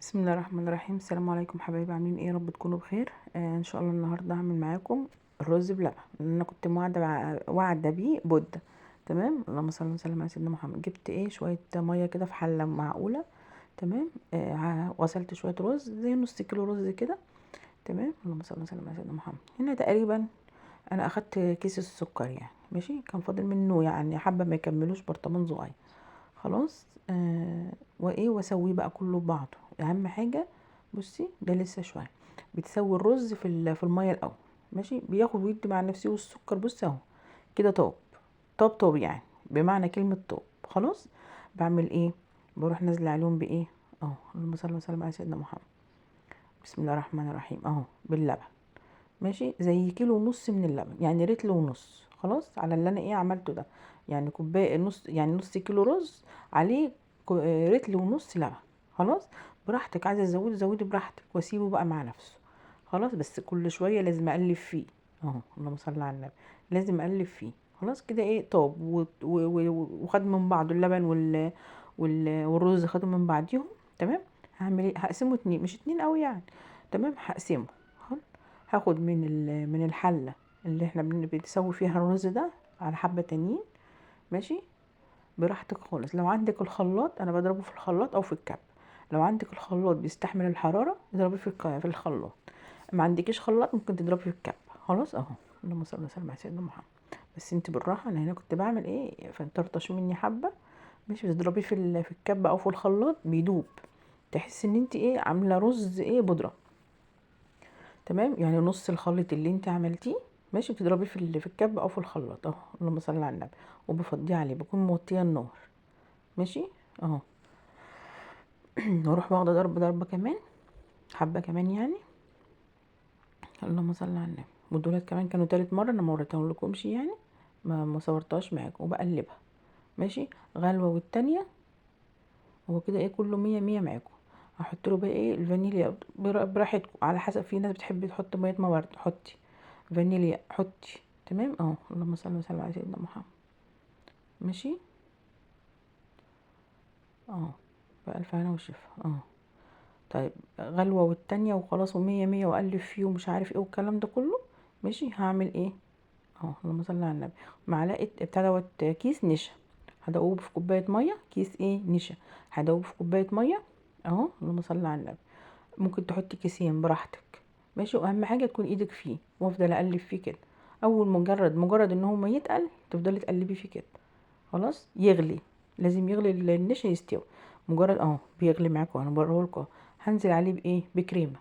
بسم الله الرحمن الرحيم. السلام عليكم حبايبي، عاملين ايه؟ يا رب تكونوا بخير. ان شاء الله النهارده هعمل معاكم الرز بلبن اللي انا كنت واعده بيه بودة. تمام، اللهم صل وسلم على سيدنا محمد. جبت شويه ميه كده في حله معقوله. تمام. غسلت شويه رز زي نص كيلو رز كده. تمام، اللهم صل وسلم على سيدنا محمد. هنا تقريبا انا اخدت كيس السكر، يعني ماشي، كان فاضل منه يعني حبه ما يكملوش برطمان صغير. خلاص. واسويه بقى كله ببعضه. اهم حاجه، بصي ده لسه شويه بتسوي الرز في الميه الاول. ماشي، بياخد ويدي مع نفسه والسكر. بص اهو كده طاب طاب طاب، يعني بمعنى كلمه طاب. خلاص. بعمل ايه؟ بروح نازله عليهم بايه؟ اهو، اللهم صل وسلم على سيدنا محمد. بسم الله الرحمن الرحيم. اهو باللبن. ماشي، زي كيلو ونص من اللبن، يعني رتل ونص. خلاص، على اللي انا عملته ده. يعني كوبايه نص، يعني نص كيلو رز عليه رتل ونص لبن. خلاص. براحتك، عايزه تزودي زودي براحتك، واسيبه بقى مع نفسه. خلاص، بس كل شويه لازم اقلب فيه. اهو، اللهم صل على النبي. لازم اقلب فيه. خلاص كده طاب وخد من بعضه اللبن والرز خدوا من بعضيهم. تمام. هعمل ايه؟ هقسمه اتنين، مش اتنين قوي يعني. تمام، هقسمه. هاخد من الحله اللي احنا بنسوي فيها الرز ده على حبه تانيين. ماشي. براحتك خالص. لو عندك الخلاط، انا بضربه في الخلاط او في الكب. لو عندك الخلاط بيستحمل الحراره اضربيه في الخلاط. ما عندكيش خلاط ممكن تضربيه في الكب. خلاص اهو، اللهم صل وسلم على سيدنا محمد. بس انت بالراحه، انا هنا كنت بعمل فانطرطشوا مني حبه. مش بتضربيه في الكب او في الخلاط بيدوب. تحس ان انت عامله رز بودره. تمام، يعني نص الخليط اللي انت عملتيه. ماشي، بتضربيه في الكب او في الخلاط. اهو، اللهم صل على النبي. وبفضيه عليه، بكون موطيه النار. ماشي. اهو. واروح واخده ضربه كمان، حبه كمان يعني. اللهم صل على النبي. ودولت كمان كانوا تالت مره، انا ما وريتهم لكمش يعني. ما صورتهاش معاكم وبقلبها. ماشي. غلوه والتانيه. هو كده كله مية مية معاكم. هحط له بقى الفانيليا براحتكم، على حسب. في ناس بتحب تحط ميه ورد، حطي. فانيليا حطي. تمام. اهو، اللهم صل وسلم على سيدنا محمد. ماشي. اهو، بألف هنا وشفا. اهو. طيب، غلوة والتانية وخلاص، ومية مية، وأقلب فيه ومش عارف والكلام ده كله. ماشي. هعمل اهو، اللهم صل على النبي. معلقة بتاع دوت كيس نشا. هدوب في كوباية مية. كيس نشا. هدوب في كوباية مية. اهو، اللهم صل على النبي. ممكن تحطي كيسين براحتك. ماشي. واهم حاجة تكون ايدك فيه، وافضل اقلب فيه كده. اول مجرد ان هو ما يتقل تفضلي تقلبي فيه كده. خلاص، يغلي. لازم يغلي النشا يستوي. مجرد بيغلي معاكم، انا بوريهولكوا. هنزل عليه بكريمه.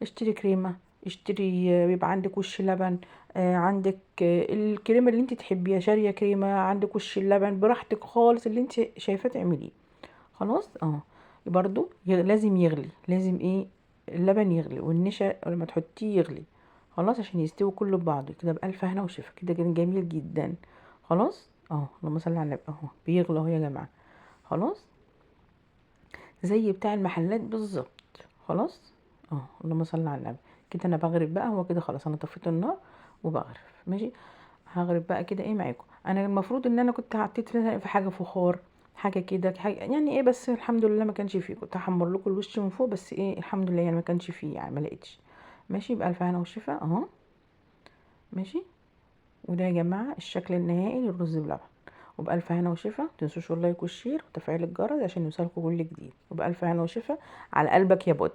اشتري كريمه. اشتري، بيبقى عندك وش لبن. عندك الكريمه اللي انت تحبيها، شاريه كريمه عندك وش اللبن براحتك خالص، اللي انت شايفاه تعمليه. خلاص. برضو لازم يغلي، لازم اللبن يغلي والنشا لما تحطيه يغلي. خلاص، عشان يستوي كله ببعضه كده بألف هنا وشفا. كده كان جميل جدا. خلاص. اللهم صل على النبي. بيغلى اهو يا جماعه. خلاص. زي بتاع المحلات بالظبط. خلاص. اللهم صل على النبي. كده انا بغرف بقى. هو كده خلاص، انا طفيت النار وبغرف. ماشي. هغرف بقى كده معاكم. انا المفروض ان انا كنت حطيت في حاجه فخار، حاجه كده، حاجه يعني بس الحمد لله ما كانش فيه. كنت هحمر لكم الوش من فوق، بس الحمد لله يعني ما كانش فيه، يعني ما لقيتش. ماشي، بألف هنا وشفا. اهو. ماشي. وده يا جماعه الشكل النهائي للرز بلبن. وبألف هنا وشفا. متنسوش اللايك والشير وتفعيل الجرس عشان يوصلكوا كل جديد. وبألف هنا وشفا. على قلبك يا بود.